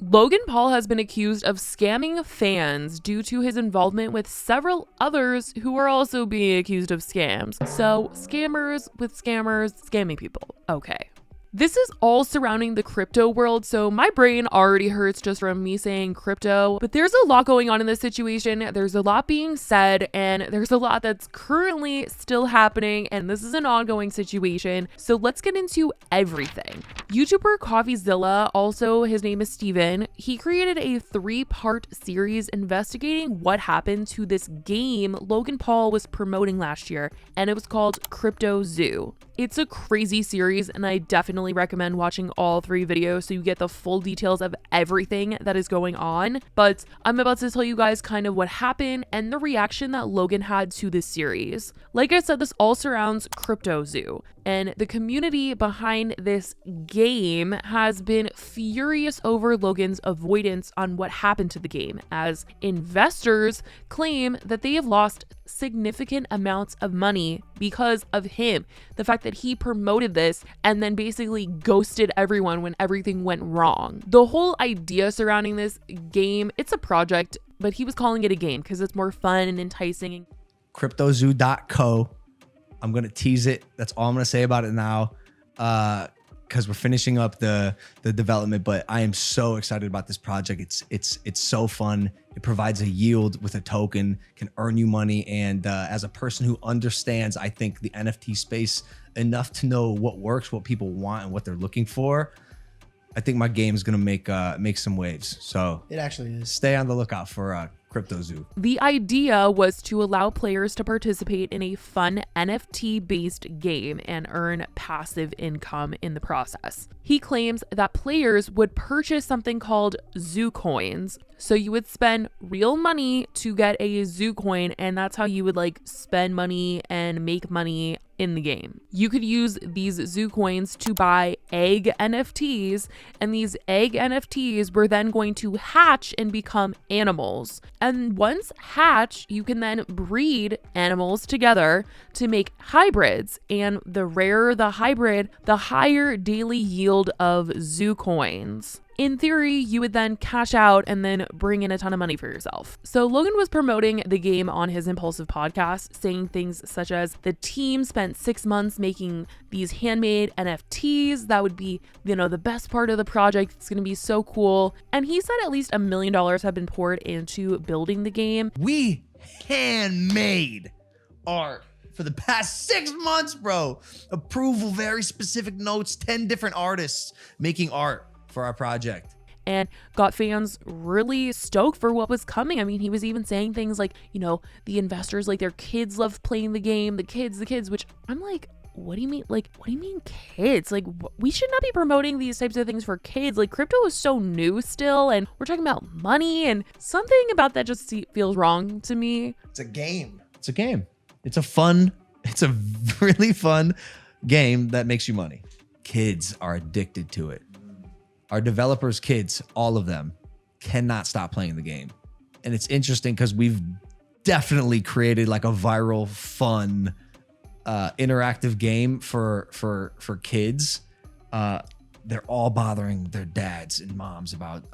Logan Paul has been accused of scamming fans due to his involvement with several others who are also being accused of scams. So scammers with scammers scamming people. Okay. This is all surrounding the crypto world, so my brain already hurts just from me saying crypto, but there's a lot going on in this situation. There's a lot being said, and there's a lot that's currently still happening, and this is an ongoing situation. So let's get into everything. YouTuber CoffeeZilla, also his name is Steven, he created a 3-part series investigating what happened to this game Logan Paul was promoting last year, and it was called Crypto Zoo. It's a crazy series, and I definitely recommend watching all 3 videos so you get the full details of everything that is going on. But I'm about to tell you guys kind of what happened and the reaction that Logan had to this series. Like I said, this all surrounds Crypto Zoo, and the community behind this game has been furious over Logan's avoidance on what happened to the game, as investors claim that they have lost significant amounts of money because of him. The fact that he promoted this and then basically ghosted everyone when everything went wrong. The whole idea surrounding this game, it's a project, but he was calling it a game because it's more fun and enticing. CryptoZoo.co. I'm going to tease it. That's all I'm going to say about it now, because we're finishing up the development, but I am so excited about this project. It's so fun. It provides a yield with a token, can earn you money. And as a person who understands, I think, the NFT space enough to know what works, what people want, and what they're looking for, I think my game is going to make some waves. So it actually is. Stay on the lookout for Crypto Zoo. The idea was to allow players to participate in a fun NFT-based game and earn passive income in the process. He claims that players would purchase something called Zoo Coins. So you would spend real money to get a Zoo Coin, and that's how you would like spend money and make money in the game. You could use these Zoo Coins to buy egg NFTs, and these egg NFTs were then going to hatch and become animals. And once hatch, you can then breed animals together to make hybrids. And the rarer the hybrid, the higher daily yield of Zoo Coins. In theory, you would then cash out and then bring in a ton of money for yourself. So Logan was promoting the game on his Impulsive podcast, saying things such as the team spent 6 months making these handmade NFTs. That would be, the best part of the project. It's going to be so cool. And he said at least $1 million have been poured into building the game. We handmade art for the past 6 months, bro. Approval, very specific notes, 10 different artists making art for our project, and got fans really stoked for what was coming. I mean, he was even saying things like, the investors, like, their kids love playing the game, the kids, which I'm like, what do you mean? Like, what do you mean kids? Like, we should not be promoting these types of things for kids. Like, crypto is so new still, and we're talking about money, and something about that just feels wrong to me. It's a game. It's a game. It's a really fun game that makes you money. Kids are addicted to it. Our developers' kids, all of them, cannot stop playing the game. And it's interesting because we've definitely created like a viral, fun, interactive game for kids. They're all bothering their dads and moms about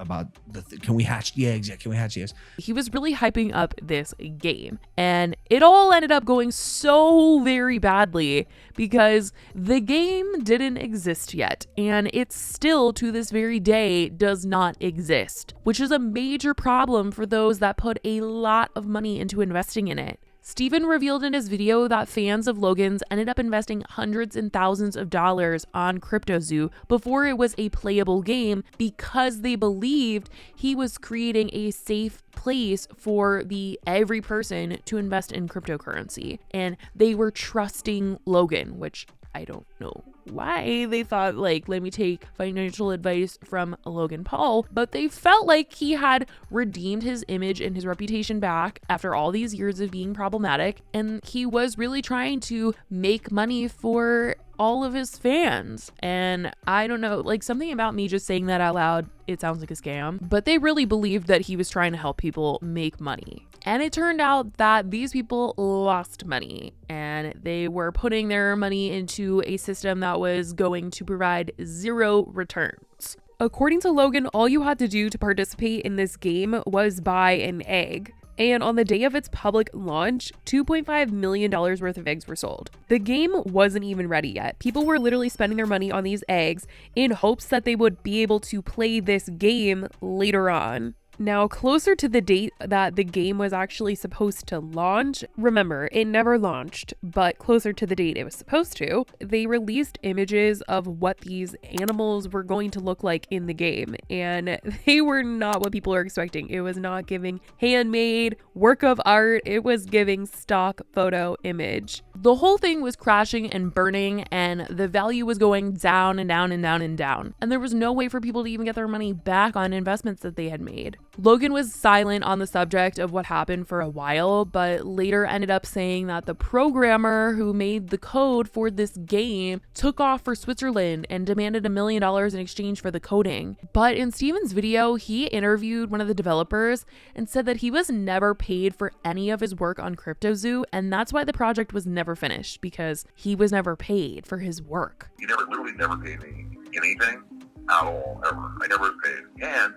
can we hatch the eggs? Yeah, can we hatch the eggs? He was really hyping up this game, and it all ended up going so very badly because the game didn't exist yet, and it still to this very day does not exist, which is a major problem for those that put a lot of money into investing in it. Steven revealed in his video that fans of Logan's ended up investing hundreds and thousands of dollars on Crypto Zoo before it was a playable game because they believed he was creating a safe place for every person to invest in cryptocurrency. And they were trusting Logan, which I don't know why they thought, like, let me take financial advice from Logan Paul, but they felt like he had redeemed his image and his reputation back after all these years of being problematic, and he was really trying to make money for all of his fans. And I don't know, like, something about me just saying that out loud, it sounds like a scam, but they really believed that he was trying to help people make money. And it turned out that these people lost money, and they were putting their money into a system that was going to provide zero returns. According to Logan, all you had to do to participate in this game was buy an egg. And on the day of its public launch, $2.5 million worth of eggs were sold. The game wasn't even ready yet. People were literally spending their money on these eggs in hopes that they would be able to play this game later on. Now, closer to the date that the game was actually supposed to launch, remember, it never launched, but closer to the date it was supposed to, they released images of what these animals were going to look like in the game, and they were not what people were expecting. It was not giving handmade work of art, it was giving stock photo image. The whole thing was crashing and burning, and the value was going down and down and down and down, and there was no way for people to even get their money back on investments that they had made. Logan was silent on the subject of what happened for a while, but later ended up saying that the programmer who made the code for this game took off for Switzerland and demanded $1 million in exchange for the coding. But in Steven's video, he interviewed one of the developers and said that he was never paid for any of his work on CryptoZoo, and that's why the project was never finished, because he was never paid for his work. He literally never paid me anything at all, ever. I never was paid. And,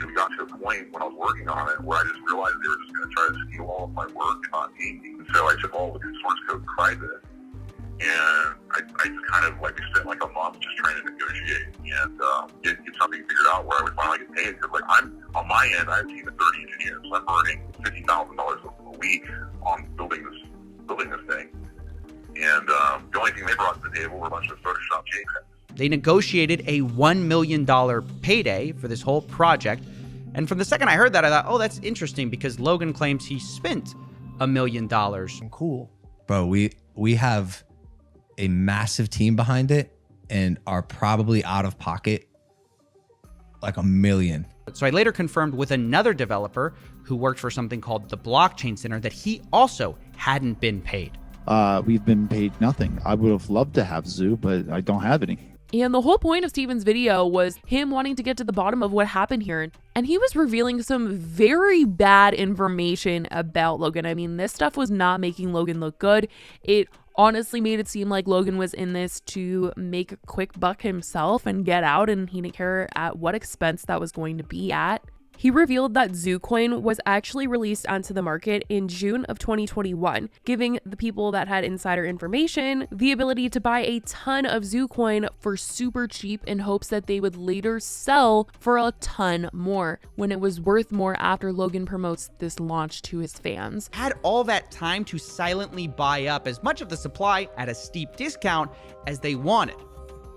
we got to a point when I was working on it where I just realized they were just going to try to steal all of my work and not pay me. And so I took all the source code private. And I just kind of we spent a month just trying to negotiate and get something figured out where I would finally get paid. Because I'm, on my end, I have a team of 30 engineers. So I'm earning $50,000 a week on building this thing. And the only thing they brought to the table were a bunch of Photoshop JPEGs. They negotiated a $1 million payday for this whole project. And from the second I heard that, I thought, oh, that's interesting, because Logan claims he spent $1 million. Cool. Bro, we have a massive team behind it and are probably out of pocket $1 million. So I later confirmed with another developer who worked for something called the Blockchain Center that he also hadn't been paid. We've been paid nothing. I would have loved to have Zoo, but I don't have any. And the whole point of Steven's video was him wanting to get to the bottom of what happened here. And he was revealing some very bad information about Logan. I mean, this stuff was not making Logan look good. It honestly made it seem like Logan was in this to make a quick buck himself and get out, and he didn't care at what expense that was going to be at. He revealed that ZooCoin was actually released onto the market in June of 2021, giving the people that had insider information the ability to buy a ton of ZooCoin for super cheap in hopes that they would later sell for a ton more when it was worth more after Logan promotes this launch to his fans. Had all that time to silently buy up as much of the supply at a steep discount as they wanted.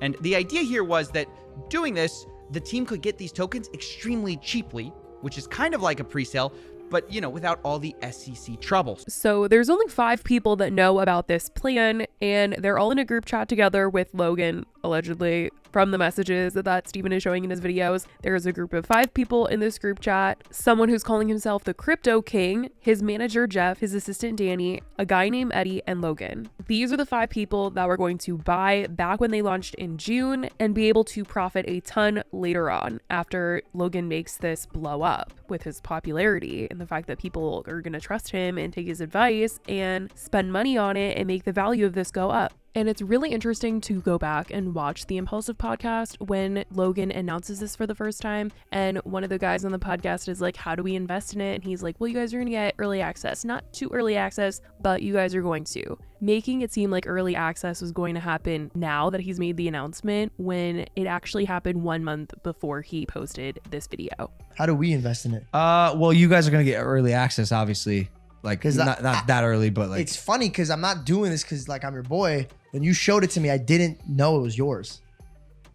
And the idea here was that doing this, the team could get these tokens extremely cheaply, which is kind of like a pre-sale, but without all the SEC troubles. So there's only 5 people that know about this plan, and they're all in a group chat together with Logan, allegedly. From the messages that Steven is showing in his videos, there's a group of 5 people in this group chat, someone who's calling himself the Crypto King, his manager Jeff, his assistant Danny, a guy named Eddie, and Logan. These are the 5 people that were going to buy back when they launched in June and be able to profit a ton later on after Logan makes this blow up with his popularity and the fact that people are going to trust him and take his advice and spend money on it and make the value of this go up. And it's really interesting to go back and watch the Impulsive podcast when Logan announces this for the first time. And one of the guys on the podcast is like, how do we invest in it? And he's like, well, you guys are going to get early access. Not too early access, but you guys are going to. Making it seem like early access was going to happen now that he's made the announcement when it actually happened 1 month before he posted this video. How do we invest in it? Well, you guys are going to get early access, obviously. Not that early, but it's funny because I'm not doing this because I'm your boy. When you showed it to me, I didn't know it was yours.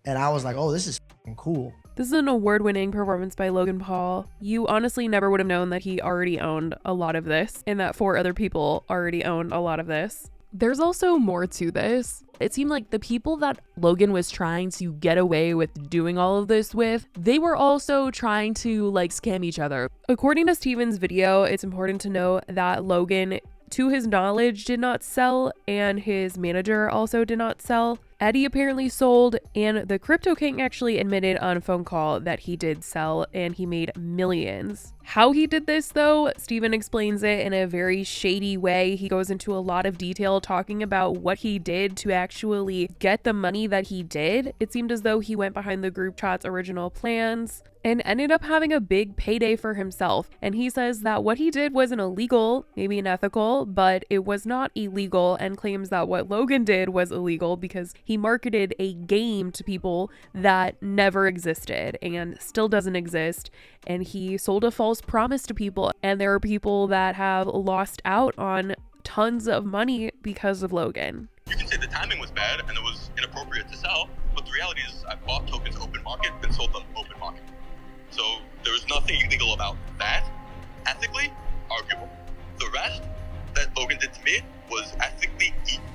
And I was like, oh, this is f***ing cool. This is an award-winning performance by Logan Paul. You honestly never would have known that he already owned a lot of this and that 4 other people already owned a lot of this. There's also more to this. It seemed like the people that Logan was trying to get away with doing all of this with, they were also trying to scam each other. According to Steven's video, it's important to know that Logan, to his knowledge, did not sell, and his manager also did not sell. Eddie apparently sold, and the Crypto King actually admitted on a phone call that he did sell and he made millions. How he did this though, Steven explains it in a very shady way. He goes into a lot of detail talking about what he did to actually get the money that he did. It seemed as though he went behind the group chat's original plans and ended up having a big payday for himself. And he says that what he did wasn't illegal, maybe unethical, but it was not illegal, and claims that what Logan did was illegal because he marketed a game to people that never existed and still doesn't exist. And he sold a false promise to people. And there are people that have lost out on tons of money because of Logan. You can say the timing was bad and it was inappropriate to sell, but the reality is I bought tokens open market and sold them open market. So there was nothing illegal about that. Ethically, arguable. The rest that Logan did to me was ethically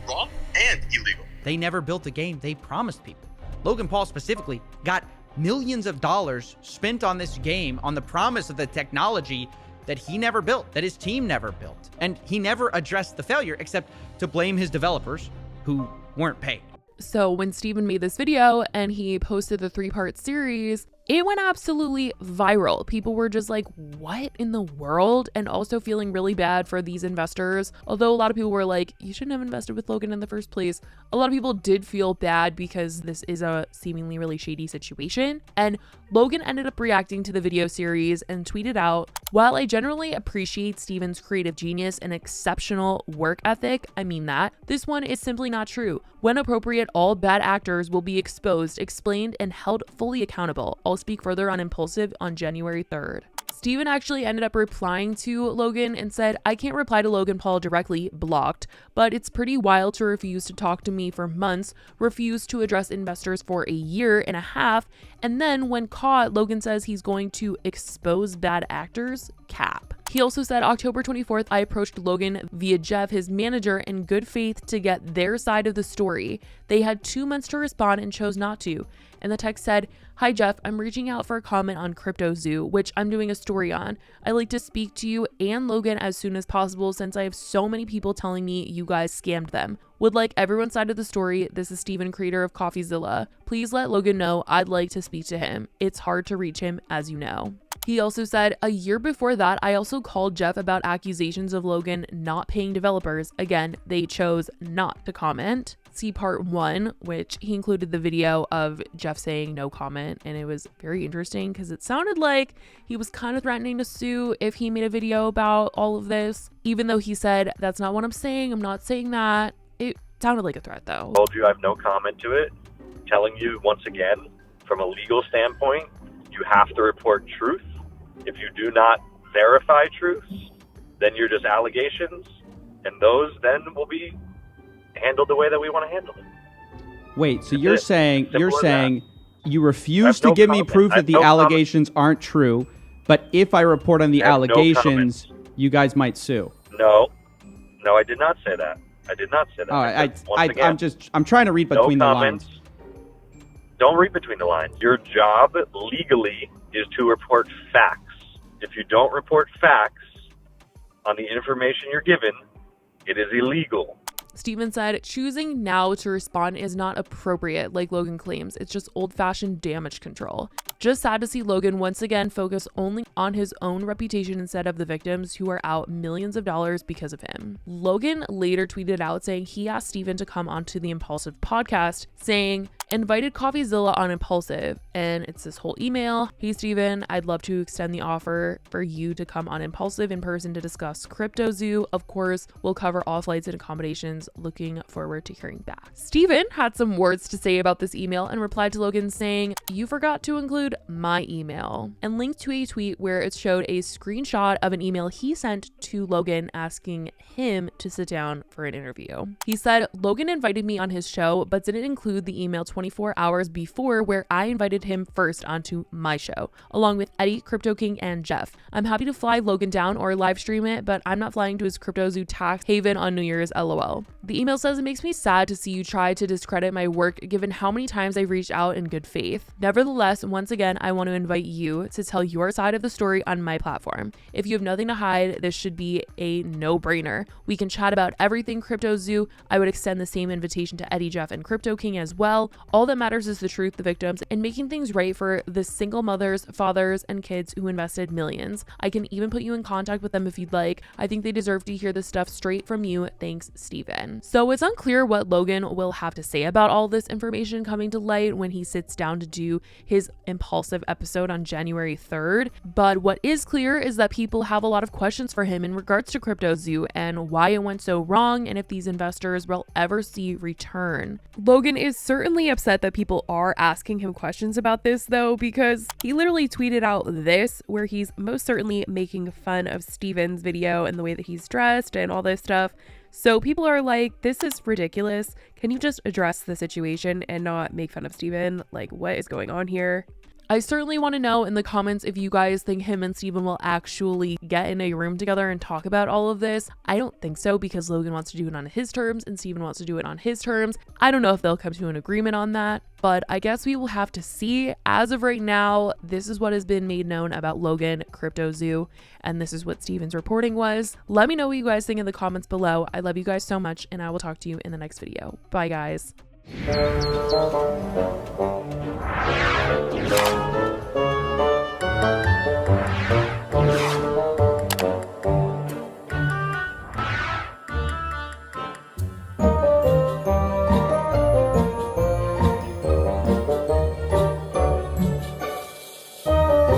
wrong and illegal. They never built the game they promised people. Logan Paul specifically got millions of dollars spent on this game on the promise of the technology that he never built, that his team never built. And he never addressed the failure except to blame his developers who weren't paid. So when Steven made this video and he posted the 3-part series, it went absolutely viral. People were just like, what in the world? And also feeling really bad for these investors. Although a lot of people were like, you shouldn't have invested with Logan in the first place. A lot of people did feel bad because this is a seemingly really shady situation. And Logan ended up reacting to the video series and tweeted out, while I generally appreciate Steven's creative genius and exceptional work ethic, I mean that, this one is simply not true. When appropriate, all bad actors will be exposed, explained, and held fully accountable. I'll speak further on Impulsive on January 3rd. Steven actually ended up replying to Logan and said, I can't reply to Logan Paul directly, blocked, but it's pretty wild to refuse to talk to me for months, refuse to address investors for a year and a half, and then when caught, Logan says he's going to expose bad actors, cap. He also said October 24th, I approached Logan via Jeff, his manager, in good faith to get their side of the story. They had 2 months to respond and chose not to. And the text said, hi Jeff, I'm reaching out for a comment on Crypto Zoo, which I'm doing a story on. I'd like to speak to you and Logan as soon as possible since I have so many people telling me you guys scammed them. Would like everyone's side of the story. This is Steven, creator of CoffeeZilla. Please let Logan know I'd like to speak to him. It's hard to reach him, as you know. He also said, a year before that, I also called Jeff about accusations of Logan not paying developers. Again, they chose not to comment. See part 1, which he included the video of Jeff saying no comment, and it was very interesting because it sounded like he was kind of threatening to sue if he made a video about all of this, even though he said, that's not what I'm saying, I'm not saying that. It sounded like a threat though. Told you I have no comment to it. Telling you once again, from a legal standpoint, you have to report truth. If you do not verify truths, then you're just allegations, and those then will be handled the way that we want to handle it. Wait, so you're saying you refuse no to give me comment. proof I that have the no allegations aren't true, but if I report on the I have no allegations, comments. you guys might sue. No, I did not say that. I did not say that. All I right, said, once again, I'm trying to read between no the comments. lines. Don't read between the lines. Your job legally is to report facts. If you don't report facts on the information you're given, it is illegal. Steven said, choosing now to respond is not appropriate, like Logan claims. It's just old-fashioned damage control. Just sad to see Logan once again focus only on his own reputation instead of the victims who are out millions of dollars because of him. Logan later tweeted out saying he asked Steven to come onto the Impulsive podcast, saying, invited CoffeeZilla on Impulsive, and it's this whole email. Hey Steven, I'd love to extend the offer for you to come on Impulsive in person to discuss Crypto Zoo. Of course, we'll cover all flights and accommodations. Looking forward to hearing back. Steven had some words to say about this email and replied to Logan saying, you forgot to include my email, and linked to a tweet where it showed a screenshot of an email he sent to Logan asking him to sit down for an interview. He said, Logan invited me on his show, but didn't include the email to 24 hours before, where I invited him first onto my show, along with Eddie, Crypto King, and Jeff. I'm happy to fly Logan down or live stream it, but I'm not flying to his CryptoZoo tax haven on New Year's, LOL. The email says, it makes me sad to see you try to discredit my work given how many times I've reached out in good faith. Nevertheless, once again, I want to invite you to tell your side of the story on my platform. If you have nothing to hide, this should be a no-brainer. We can chat about everything CryptoZoo. I would extend the same invitation to Eddie, Jeff, and Crypto King as well. All that matters is the truth, the victims, and making things right for the single mothers, fathers, and kids who invested millions. I can even put you in contact with them if you'd like. I think they deserve to hear this stuff straight from you. Thanks, Steven. So it's unclear what Logan will have to say about all this information coming to light when he sits down to do his impulsive episode on January 3rd. But what is clear is that people have a lot of questions for him in regards to CryptoZoo and why it went so wrong, and if these investors will ever see return. Logan is certainly upset that people are asking him questions about this, though, because he literally tweeted out this, where he's most certainly making fun of Steven's video and the way that he's dressed and all this stuff. So people are like, this is ridiculous. Can you just address the situation and not make fun of Steven? Like, what is going on here? I certainly want to know in the comments if you guys think him and Steven will actually get in a room together and talk about all of this. I don't think so, because Logan wants to do it on his terms and Steven wants to do it on his terms. I don't know if they'll come to an agreement on that, but I guess we will have to see. As of right now, this is what has been made known about Logan, CryptoZoo, and this is what Steven's reporting was. Let me know what you guys think in the comments below. I love you guys so much, and I will talk to you in the next video. Bye, guys. Thank you.